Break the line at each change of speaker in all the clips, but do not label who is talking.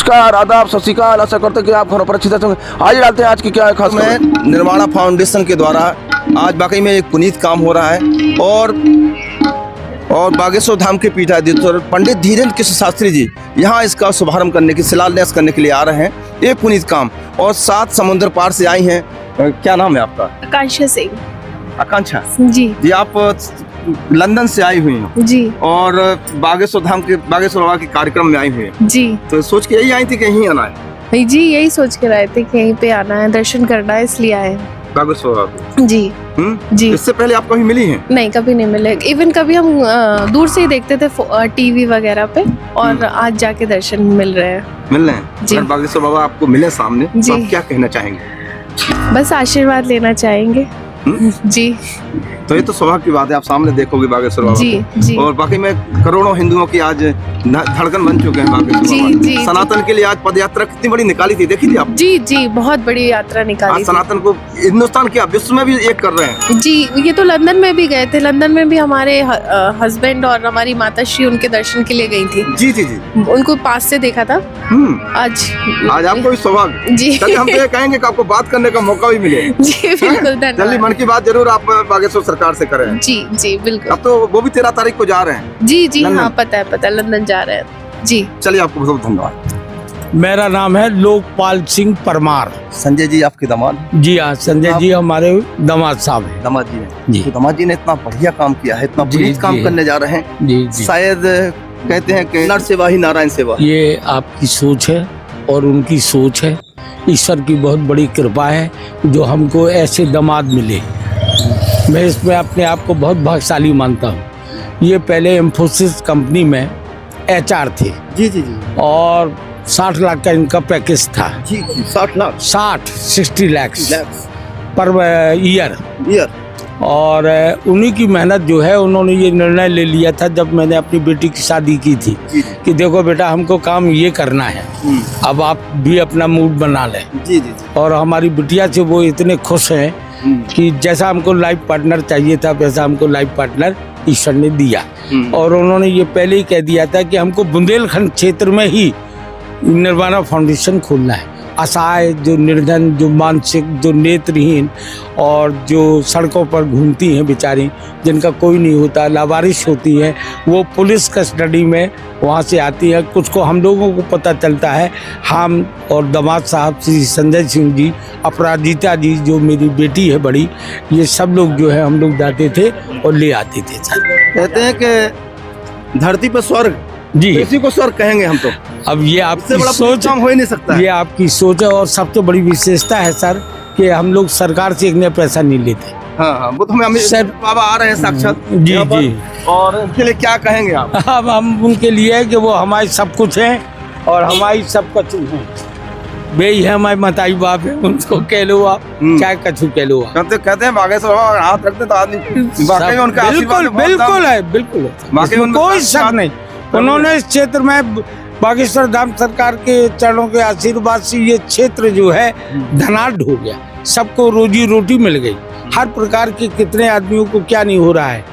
नमस्कार, आदाब, सत श्री अकाल। आशा करते हैं कि आप घरों पर अच्छी तरह से। आज डालते हैं आज की क्या है खास
में निर्माणा फाउंडेशन के द्वारा आज वाकई में एक पुनीत काम हो रहा है और बागेश्वर धाम के पीठाधीश्वर पंडित धीरेन्द्र कृष्ण शास्त्री जी यहाँ इसका शुभारंभ करने की शिलान्यास करने के लिए आ रहे हैं। ये पुनीत काम और 7 समुद्र पार से आई हैं। क्या नाम है आपका?
आकांक्षा सिंह।
आकांक्षा
जी
जी, आप लंदन से आई हुई हैं
जी
और बागेश्वर धाम के बागेश्वर बाबा के कार्यक्रम में आई हुई हैं।
जी
तो सोच के यही आई थी कि यहीं आना है?
जी, यही सोच के आए थे कि यहीं पे आना है, दर्शन करना है, इसलिए आए हैं।
बागेश्वर बाबा
जी जी।
इससे पहले आप कभी मिली हैं?
नहीं, कभी नहीं मिले। इवन कभी हम दूर से ही देखते थे टीवी वगैरह पे, और आज जाके दर्शन मिल रहे हैं।
मिल रहे हैं
जी।
अगर बागेश्वर बाबा आपको मिले सामने
जी।
तो आप क्या कहना चाहेंगे?
बस आशीर्वाद लेना चाहेंगे। जी
तो ये तो सौभाग्य की बात है, आप सामने देखोगे बागेश्वर बाबा
जी
को।
जी
और बाकी में करोड़ों हिंदुओं की आज धड़कन बन चुके हैं बागेश्वर
जी,
बाबा।
जी,
सनातन के लिए आज पद यात्रा कितनी बड़ी निकाली थी, देखी थी आप?
जी जी, बहुत बड़ी यात्रा निकाली
आज
थी।
सनातन को हिंदुस्तान क्या विश्व में भी एक कर रहे हैं।
जी, ये तो लंदन में भी गए थे। लंदन में भी हमारे हस्बैंड और हमारी माताश्री उनके दर्शन के लिए गई थी।
जी जी जी।
उनको पास से देखा था। आज
आपको भी सौभाग्य।
जी
चलिए, हम तो ये कहेंगे कि आपको बात करने का मौका भी मिले।
जी बिल्कुल,
जल्दी
धन्यवाद।
मन की बात जरूर आप बागेश्वर सरकार से करें।
जी जी बिल्कुल।
अब तो वो भी 13 तारीख को जा रहे हैं।
जी जी
लंदन।
हाँ, पता है, लंदन जा रहे हैं। जी
चलिए, आपको बहुत धन्यवाद।
मेरा नाम है लोकपाल सिंह परमार।
संजय जी आपके दामाद?
जी हाँ, संजय जी हमारे दामाद साहब हैं।
दामाद जी हैं।
जी।
तो दामाद जी ने इतना बढ़िया काम किया है, इतना
जी,
पुनीत काम
जी।
करने जा रहे हैं।
जी जी,
शायद कहते हैं कि नर सेवा ही नारायण सेवा।
ये आपकी सोच है और उनकी सोच है। ईश्वर की बहुत बड़ी कृपा है जो हमको ऐसे दामाद मिले। मैं इसमें अपने आप को बहुत भाग्यशाली मानता हूँ। ये पहले एम्फोसिस कंपनी में HR थे
जी जी जी
और 60 लाख का इनका पैकेज था।
जी जी।
60 लाख पर ईयर।
ईयर।
और उन्हीं की मेहनत जो है, उन्होंने ये निर्णय ले लिया था जब मैंने अपनी बेटी की शादी की थी
जी
कि देखो बेटा, हमको काम ये करना है, अब आप भी अपना मूड बना लें।
जी जी।
और हमारी बिटिया से वो इतने खुश हैं कि जैसा हमको लाइफ पार्टनर चाहिए था वैसा हमको लाइफ पार्टनर ईश्वर ने दिया। और उन्होंने ये पहले ही कह दिया था कि हमको बुंदेलखंड क्षेत्र में ही निर्माणा फाउंडेशन खोलना है। असहाय, जो निर्धन, जो मानसिक, जो नेत्रहीन और जो सड़कों पर घूमती हैं बेचारी, जिनका कोई नहीं होता, लावारिश होती हैं, वो पुलिस कस्टडी में वहाँ से आती है। कुछ को हम लोगों को पता चलता है। हम और दामाद साहब श्री संजय सिंह जी, अपराजिता जी जो मेरी बेटी है बड़ी, ये सब लोग जो है हम लोग जाते थे और ले आते थे।
कहते हैं कि धरती पर स्वर्ग,
जी,
इसी को स्वर्ग कहेंगे हम तो।
अब ये
इससे
आपकी
बड़ा
सोच
काम हो ही नहीं सकता है।
ये आपकी सोच है। और सबसे बड़ी विशेषता है सर कि हम लोग सरकार से एक नया पैसा नहीं लेते।
हाँ, वो तो हमें
सर,
बाबा आ रहे हैं साक्षात
जी
यहाँ पर।
जी।
और उनके लिए क्या कहेंगे आप?
अब हम उनके लिए है कि वो हमारे सब कुछ हैं और हमारी सब कुछ हैं। वे ही है हमारे माताई बाप है, उनको कह लो आप, चाहे कछु कह लो आप।
कहते हैं बागेश्वर बाबा अगर हाथ रखते तो आदमी वाकई में उनका आशीर्वाद
बिल्कुल
बहुत
बिल्कुल है, बिल्कुल है।
वाकई
इसमें
उनका
कोई शक नहीं। उन्होंने इस क्षेत्र में बागेश्वर धाम सरकार के चरणों के आशीर्वाद से ये क्षेत्र जो है धनाढ़ हो गया। सबको रोजी रोटी मिल गई। हर प्रकार के कितने आदमियों को क्या नहीं हो रहा है।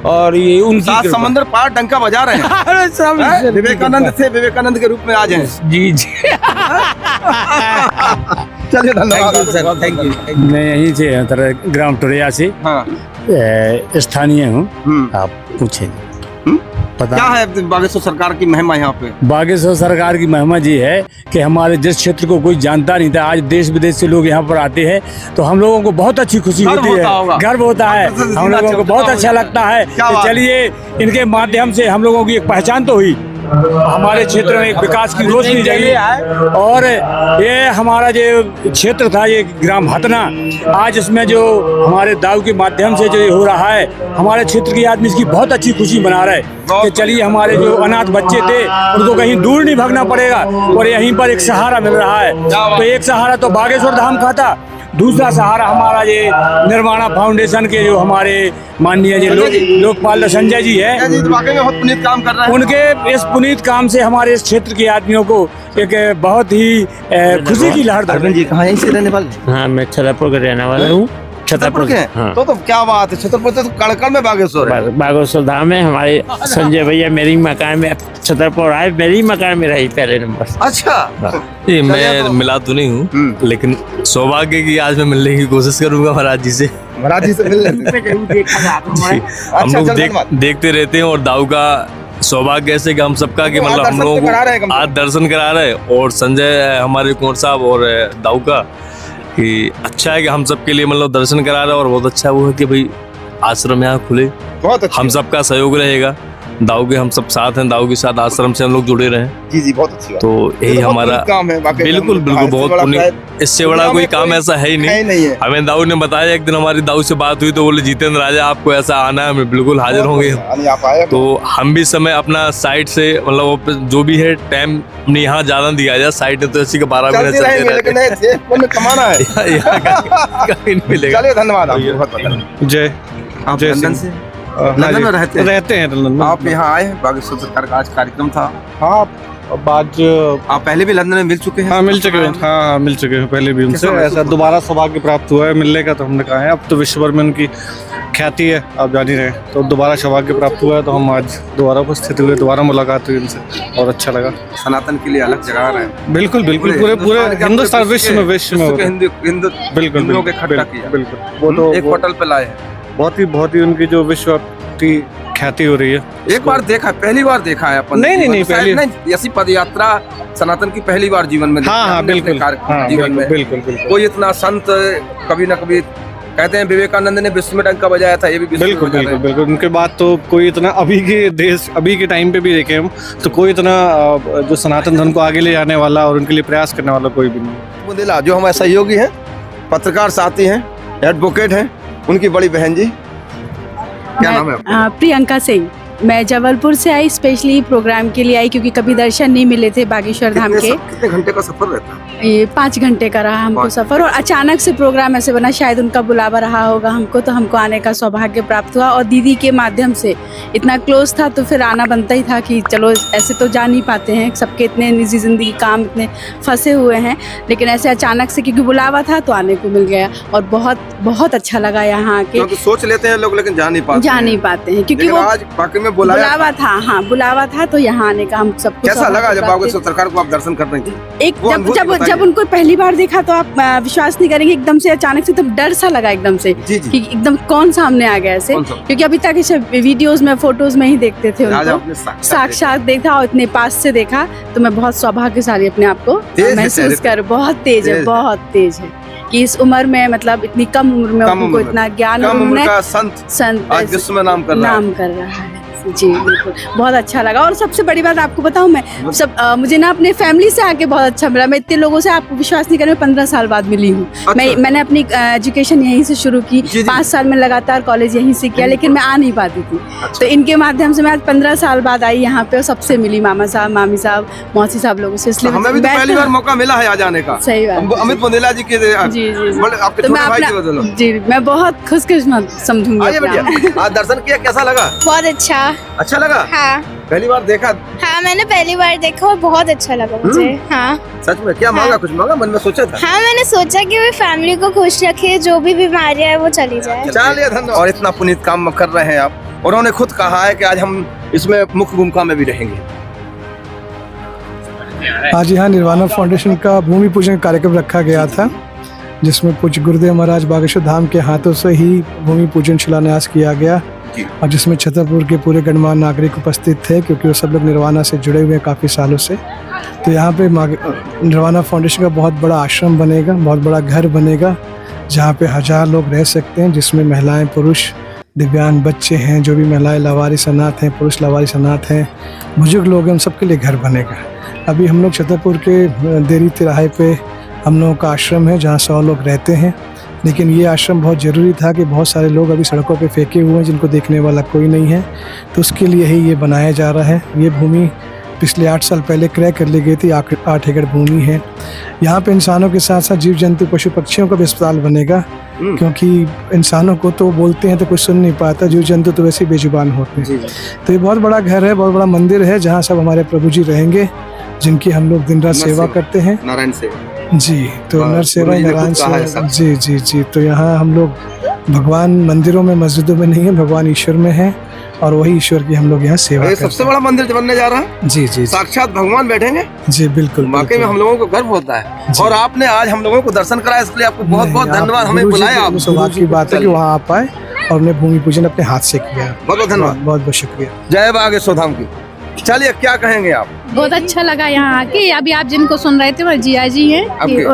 और ये उनकी
7
कृपा।
समंदर पार डंका बजा रहे हैं।
अरे सब
हैं?
ईश्वर की
विवेकानंद
कृपा।
थे, विवेकानंद के रूप में आ जाए।
जी जी।
चलिए, धन्यवाद।
Thank you sir, thank you.
मैं यहीं से ग्राम टोरिया से
हाँ।
स्थानीय हूँ। आप पूछें पता
क्या है बागेश्वर सरकार की महिमा यहाँ पे?
बागेश्वर सरकार की महिमा जी है कि हमारे जिस क्षेत्र को कोई जानता नहीं था, आज देश विदेश से लोग यहाँ पर आते हैं तो हम लोगों को बहुत अच्छी खुशी
गर्व
होती
होता होगा।
है, गर्व होता है। हम लोगों को बहुत अच्छा लगता है
क्या
कि
बात है।
चलिए इनके माध्यम से हम लोगों की एक पहचान तो हुई, हमारे क्षेत्र में एक विकास की रोशनी जगी। और ये हमारा जो क्षेत्र था, ये ग्राम हतना, आज इसमें जो हमारे दाऊ के माध्यम से जो ये हो रहा है, हमारे क्षेत्र के आदमी इसकी बहुत अच्छी खुशी मना रहे कि चलिए हमारे जो अनाथ बच्चे थे उनको कहीं दूर नहीं भागना पड़ेगा और यहीं पर एक सहारा मिल रहा है। तो एक सहारा तो बागेश्वर धाम का था, दूसरा सहारा हमारा ये निर्माणा फाउंडेशन के जो हमारे माननीय जी लोकपाल संजय जी है,
जी तो वाकई में बहुत पुनीत काम कर रहे हैं।
उनके इस पुनीत काम से हमारे इस क्षेत्र के आदमियों को एक बहुत ही खुशी की लहर।
अरविंद जी कहाँ यहीं से रहने वाले?
हाँ, मैं छतरपुर का रहने वाला हूँ।
छतरपुर के हैं?
हाँ।
तो क्या बात है, छतरपुर से तो कड़कड़ में बागेश्वर है।
बागेश्वर धाम है हमारे संजय भैया, मेरी मकान में छतरपुर आए, मेरी मकान में रही पहले नंबर।
अच्छा,
ये मैं मिला तो नहीं हूँ, लेकिन सौभाग्य की आज मैं मिलने की कोशिश करूंगा महाराज जी से।
महाराज जी से मिल लेते
हम लोग देखते रहते हैं और दाऊ का सौभाग्य ऐसे कि हम सबका कि मतलब हम लोगों को आज दर्शन करा रहे हैं। और संजय हमारे कुंवर साहब और दाऊ का कि अच्छा है कि हम सबके लिए मतलब दर्शन करा रहे हैं। और बहुत अच्छा वो है कि भाई आश्रम यहाँ खुले,
बहुत अच्छा,
हम सबका सहयोग रहेगा। दाऊ के हम सब साथ हैं, दाऊ के साथ आश्रम से हम लोग जुड़े रहे।
जी जी, बहुत अच्छी बात।
तो यही हमारा
काम है,
बिल्कुल बिल्कुल बहुत पुण्य, इससे बड़ा कोई काम ऐसा है ही नहीं। हमें दाऊ ने बताया, एक दिन हमारी दाऊ से बात हुई तो बोले जितेंद्र राजा आपको ऐसा आना है, हम बिल्कुल हाजिर होंगे। तो हम भी समय अपना साइड से मतलब जो भी है टाइम अपने यहाँ ज्यादा दिया जाए, साइड है तो इसी के 12 महीने चलते रहते हैं,
कमाना है।
कहीं नहीं मिलेगा।
चलिए धन्यवाद आपको।
जय
आप लंदन से लंदन में रहते हैं
लंदन में।
आप यहाँ आए, बागेश्वर सरकार का आज कार्यक्रम था।
हाँ, अब आज
आप पहले भी लंदन में मिल चुके हैं?
हाँ मिल चुके हैं, हाँ मिल चुके हैं पहले भी उनसे। ऐसा दोबारा सौभाग्य प्राप्त हुआ है मिलने का, तो हमने कहा है अब तो विश्व भर में उनकी ख्याति है, आप जान ही रहे हैं। तो दोबारा सौभाग्य प्राप्त हुआ है, तो हम आज दोबारा उपस्थित हुए, दोबारा मुलाकात हुई उनसे और अच्छा लगा।
सनातन के लिए अलग जगह रहे हैं।
बिल्कुल बिल्कुल, पूरे हिंदुस्तान विश्व में बिल्कुल बिल्कुल। वो तो
एक होटल पे लाए हैं।
बहुत ही उनकी जो विश्वव्यापी ख्याति हो रही है।
एक बार देखा, पहली बार देखा है अपन।
नहीं पहली
नहीं, ऐसी पद यात्रा सनातन की पहली बार जीवन में।
हाँ बिल्कुल,
जीवन में बिल्कुल कोई इतना संत कभी ना कभी, कहते हैं विवेकानंद ने विश्व में डंका बजाया था, ये भी
बिल्कुल बिल्कुल। उनके बाद तो कोई इतना अभी के टाइम पे भी देखे हम तो कोई इतना जो सनातन धर्म को आगे ले जाने वाला और उनके लिए प्रयास करने वाला कोई भी नहीं।
बुंदेला जो हमारे सहयोगी हैं, पत्रकार साथी हैं, एडवोकेट हैं, उनकी बड़ी बहन जी, क्या नाम है आपका?
प्रियंका सिंह। मैं जबलपुर से आई, स्पेशली प्रोग्राम के लिए आई क्योंकि कभी दर्शन नहीं मिले थे बागेश्वर धाम के।
कितने घंटे का सफर रहता है?
ये 5 घंटे का रहा हमको सफर, और अचानक से प्रोग्राम ऐसे बना, शायद उनका बुलावा रहा होगा हमको, तो हमको आने का सौभाग्य प्राप्त हुआ। और दीदी के माध्यम से इतना क्लोज था तो फिर आना बनता ही था कि चलो, ऐसे तो जा नहीं पाते हैं, सबके इतने निजी जिंदगी काम इतने फंसे हुए हैं, लेकिन ऐसे अचानक से क्योंकि बुलावा था तो आने को मिल गया और बहुत अच्छा लगा यहाँ आके।
सोच लेते हैं लोग लेकिन जा नहीं पाते हैं
क्योंकि वो
आज बाकी में बुलावा
था। हाँ बुलावा था तो यहाँ आने का हम सबको।
कैसा लगा जब बागेश्वर सरकार को आप दर्शन कर रहे थे?
एक जब उनको पहली बार देखा तो आप विश्वास नहीं करेंगे, एकदम से अचानक से तब डर सा लगा एकदम से कि एकदम कौन सामने आ गया ऐसे, क्योंकि अभी तक इसे वीडियोस में फोटोज में ही देखते थे उनको, साक्षात देखा और इतने पास से देखा तो मैं बहुत सौभाग्यशाली अपने आप को महसूस कर। बहुत तेज है कि इस उम्र में, मतलब इतनी कम उम्र में उनको इतना ज्ञान, उन्होंने संत
आज विश्व में नाम कर रहा है।
जी बिल्कुल, बहुत अच्छा लगा। और सबसे बड़ी बात आपको बताऊं, मैं मुझे ना अपने फैमिली से आके बहुत अच्छा मिला। मैं इतने लोगों से, आपको विश्वास नहीं करें, 15 साल बाद मिली हूँ। अच्छा। मैंने अपनी एजुकेशन यहीं से शुरू की, 5 साल में लगातार कॉलेज यहीं से किया, लेकिन मैं आ नहीं पाती थी। अच्छा। तो इनके माध्यम से मैं आज 15 साल बाद आई यहाँ पे और सबसे मिली, मामा साहब, मामी साहब, मौसी साहब लोगों से। इसलिए
हमें भी पहली बार मौका मिला है आज आने का।
सही बात।
अमित बुंदेला जी के
जी, मैं बहुत खुशकिस्मत समझूंगी।
आज दर्शन किया, कैसा लगा?
बहुत अच्छा
लगा।
हाँ
पहली बार देखा?
हाँ मैंने पहली बार देखा और बहुत अच्छा लगा मुझे। हाँ
सच में? क्या मांगा? कुछ मांगा मन में सोचा था?
हाँ मैंने सोचा कि वे फैमिली को खुश रखे, जो भी बीमारियां है वो चली जाए।
चलिए धन्यवाद। और इतना पुनीत काम कर रहे हैं आप, और उन्होंने खुद कहा है कि आज हम इसमें मुख्य भूमिका में भी रहेंगे।
आज यहाँ निर्वाणा फाउंडेशन का भूमि पूजन कार्यक्रम रखा गया था, जिसमें पूज्य गुरुदेव महाराज बागेश्वर धाम के हाथों से ही भूमि पूजन शिलान्यास किया गया, और जिसमें छतरपुर के पूरे गणमान्य नागरिक उपस्थित थे, क्योंकि वो सब लोग निर्वाणा से जुड़े हुए हैं काफ़ी सालों से। तो यहाँ पे निर्वाणा फाउंडेशन का बहुत बड़ा आश्रम बनेगा, बहुत बड़ा घर बनेगा, जहाँ पे 1000 लोग रह सकते हैं, जिसमें महिलाएं, पुरुष, दिव्यांग बच्चे हैं, जो भी महिलाएं लावारिस अनाथ हैं, पुरुष लावारिस अनाथ हैं, बुजुर्ग लोग हैं, उन सबके लिए घर बनेगा। अभी हम लोग छतरपुर के देरी तिराहे पे हम लोगों का आश्रम है, जहाँ 100 लोग रहते हैं, लेकिन ये आश्रम बहुत ज़रूरी था कि बहुत सारे लोग अभी सड़कों पे फेंके हुए हैं, जिनको देखने वाला कोई नहीं है, तो उसके लिए ही ये बनाया जा रहा है। ये भूमि पिछले 8 साल पहले क्रय कर ली गई थी, 8 एकड़ भूमि है। यहाँ पे इंसानों के साथ साथ जीव जंतु, पशु पक्षियों का भी अस्पताल बनेगा, क्योंकि इंसानों को तो बोलते हैं तो कुछ सुन नहीं पाता, जीव जंतु तो वैसे ही बेजुबान होते हैं। तो ये बहुत बड़ा घर है, बहुत बड़ा मंदिर है, जहाँ सब हमारे प्रभु जी रहेंगे, जिनकी हम लोग दिन रात सेवा करते हैं।
नारायण सेवा जी,
तो नर सेवा, नारायण सेवा, जी। तो यहाँ हम लोग भगवान मंदिरों में मस्जिदों में नहीं है, भगवान ईश्वर में है और वही ईश्वर की हम लोग यहाँ सेवा
ये
करते
सबसे बड़ा मंदिर जो बनने जा रहा है,
जी जी जी,
साक्षात भगवान बैठेंगे।
जी बिल्कुल
वाकई में हम लोगों को गर्व होता है और आपने आज हम लोगों को दर्शन कराया, इसके लिए आपको बहुत बहुत धन्यवाद। हमें बुलाया आप,
सौभाग्य की बात है कि वहाँ आप आए और हमने भूमि पूजन अपने हाथ से किया।
बहुत बहुत धन्यवाद,
बहुत बहुत शुक्रिया।
जय बागेश्वर धाम की। चलिए क्या कहेंगे आप?
बहुत अच्छा लगा यहाँ आके। अभी आप जिनको सुन रहे थे वो जिया जी हैं,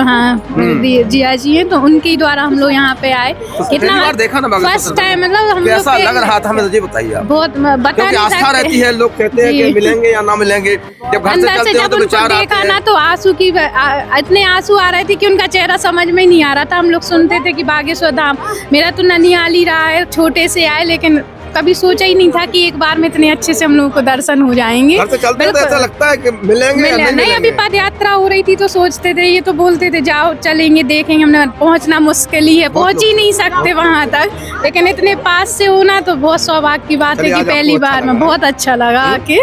हाँ जिया जी हैं, तो उनके द्वारा हम लोग यहाँ पे आए।
कितना बार देखा ना
फर्स्ट टाइम, मतलब हम लोग
कैसा लग रहा था हमें, तो बताइए आप।
बहुत बता नहीं
आस्था
सकते।
रहती है, लोग कहते हैं कि मिलेंगे या ना मिलेंगे, जब घर से
अंदर से
चलते हो
जब
तो
उनको
विचार आते
देखा ना
हैं।
तो आंसू की इतने आंसू आ रहे थे कि उनका चेहरा समझ में ही नहीं आ रहा था। हम लोग सुनते थे कि बागेश्वर धाम, मेरा तो ननिहाल ही रहा है, छोटे से आए, लेकिन कभी सोचा ही नहीं था कि एक बार में इतने अच्छे से हम लोगों को दर्शन हो जाएंगे।
घर से चलते हो तो ऐसा लगता है कि मिलेंगे या नहीं
नहीं, अभी
मिलेंगे।
पद यात्रा हो रही थी तो सोचते थे, ये तो बोलते थे जाओ चलेंगे देखेंगे, हमने पहुंचना मुश्किल ही है, पहुंच ही नहीं सकते वहां तक, लेकिन इतने पास से होना तो बहुत सौभाग्य की बात है कि पहली बार में बहुत अच्छा लगा कि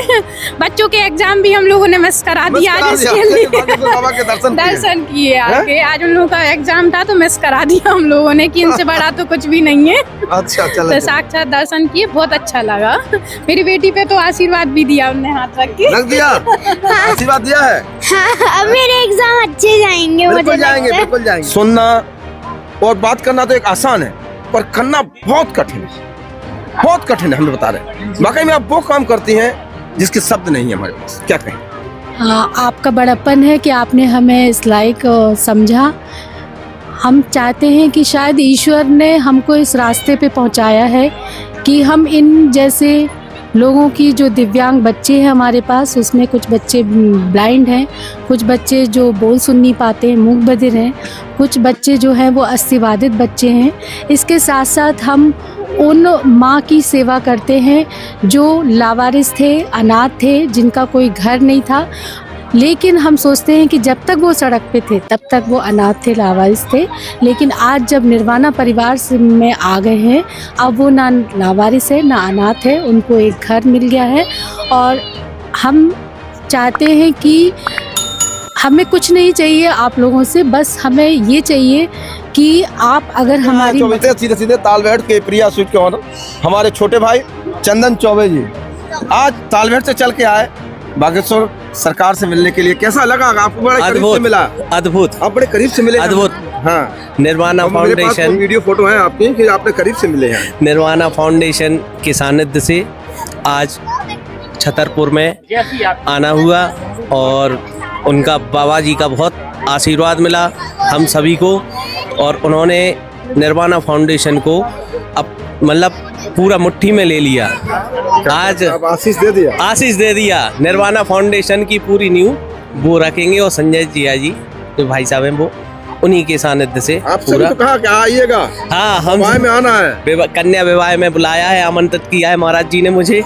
बच्चों के एग्जाम भी हम लोगों ने मिस करा दिया आज इसके लिए दर्शन किए आके। आज उन लोगों का एग्जाम था तो मिस करा दिया हम लोगों ने कि इनसे बड़ा तो कुछ भी नहीं है।
अच्छा
तो साक्षात दर्शन किए, बहुत अच्छा लगा। मेरी बेटी पे तो आशीर्वाद भी दिया उनने हाथ रख के।
रख दिया, आशीर्वाद दिया है।
हाँ, अब मेरे एग्जाम अच्छे जाएंगे, मुझे
बिल्कुल जाएंगे, बिल्कुल जाएंगे। सुनना और बात करना तो एक आसान है, पर करना बहुत कठिन है, बहुत कठिन है। हम बता रहे हैं वाकई में आप वो काम करती हैं जिसके शब्द नहीं है हमारे पास, क्या कहें।
हाँ, आपका बड़प्पन है कि आपने हमें इस लायक समझा। हम चाहते हैं कि शायद ईश्वर ने हमको इस रास्ते पे पहुंचाया है कि हम इन जैसे लोगों की, जो दिव्यांग बच्चे हैं हमारे पास, उसमें कुछ बच्चे ब्लाइंड हैं, कुछ बच्चे जो बोल सुन नहीं पाते हैं, मूक बधिर हैं, कुछ बच्चे जो हैं वो अस्थिबाधित बच्चे हैं। इसके साथ साथ हम उन माँ की सेवा करते हैं जो लावारिस थे, अनाथ थे, जिनका कोई घर नहीं था, लेकिन हम सोचते हैं कि जब तक वो सड़क पे थे तब तक वो अनाथ थे, लावारिस थे, लेकिन आज जब निर्वाणा परिवार में आ गए हैं, अब वो ना लावारिस है ना अनाथ है, उनको एक घर मिल गया है। और हम चाहते हैं कि हमें कुछ नहीं चाहिए आप लोगों से, बस हमें ये चाहिए कि आप अगर हमारी
सीधे सीधे तालबेहट के प्रिया स्वीट के ऑनर हमारे छोटे भाई चंदन चौबे जी आज तालबेहट से चल के आए बागेश्वर सरकार से मिलने के लिए। कैसा लगा आपको? बड़े करीब से मिला?
अद्भुत,
आप बड़े करीब से मिले?
अद्भुत।
हाँ,
निर्वाणा फाउंडेशन
वीडियो फोटो है आपकी कि आपने करीब से मिले हैं।
निर्वाणा फाउंडेशन के सानिध्य से आज छतरपुर में आना हुआ और उनका बाबा जी का बहुत आशीर्वाद मिला हम सभी को, और उन्होंने निर्वाणा फाउंडेशन को अब मतलब पूरा मुट्ठी में ले लिया। आज
आशीष दे दिया।
निर्वाणा फाउंडेशन की पूरी नींव वो रखेंगे, और संजय जिया जी जो भाई साहब हैं वो उन्हीं के सानिध्य से
पूरा। तो कहा कि आइएगा,
हाँ, हम
में आना है,
कन्या विवाह में बुलाया है, आमंत्रित किया है महाराज जी ने मुझे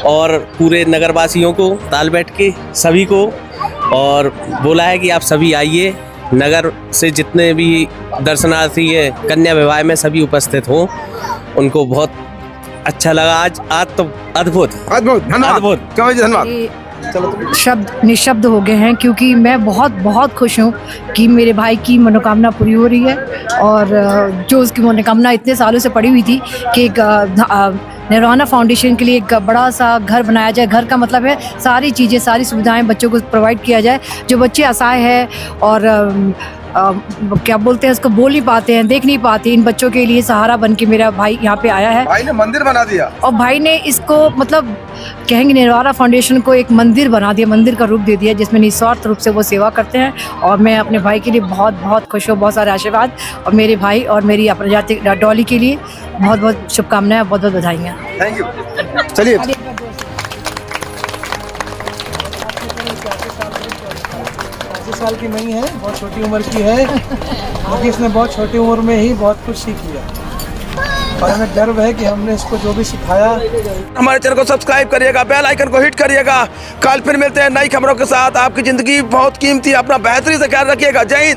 और पूरे नगरवासियों को, तालबेहट के सभी को, और बोला है कि आप सभी आइए, नगर से जितने भी दर्शनार्थी है कन्या विवाह में सभी उपस्थित हों। उनको बहुत अच्छा लगा आज तो अद्भुत
धन्यवाद। शब्द निशब्द हो गए हैं क्योंकि मैं बहुत बहुत खुश हूँ कि मेरे भाई की मनोकामना पूरी हो रही है, और जो उसकी मनोकामना इतने सालों से पड़ी हुई थी कि एक निर्वाणा फाउंडेशन के लिए एक बड़ा सा घर बनाया जाए। घर का मतलब है सारी चीज़ें, सारी सुविधाएं बच्चों को प्रोवाइड किया जाए। जो बच्चे असहाय हैं और क्या बोलते हैं उसको, बोल नहीं पाते हैं, देख नहीं पाते, इन बच्चों के लिए सहारा बन के मेरा भाई यहाँ पे आया है।
भाई ने मंदिर बना दिया,
और भाई ने इसको मतलब कहेंगे निर्वाणा फाउंडेशन को एक मंदिर बना दिया, मंदिर का रूप दे दिया, जिसमें निस्वार्थ रूप से वो सेवा करते हैं। और मैं अपने भाई के लिए बहुत बहुत खुश हूँ, बहुत सारे आशीर्वाद, और मेरे भाई और मेरी प्रजाति डॉली के लिए बहुत बहुत शुभकामनाएं, बहुत बहुत बधाइयाँ।
Thank you. चलिए
25 साल की नहीं है, बहुत छोटी उम्र की है, लेकिन इसने बहुत छोटी उम्र में ही बहुत कुछ सीख लिया, और हमें गर्व है कि हमने इसको जो भी सिखाया।
हमारे चैनल को सब्सक्राइब करिएगा, बेल आइकन को हिट करिएगा। कल फिर मिलते हैं नई खबरों के साथ। आपकी जिंदगी बहुत कीमती है, अपना बेहतरीन से ख्याल रखिएगा। जय हिंद।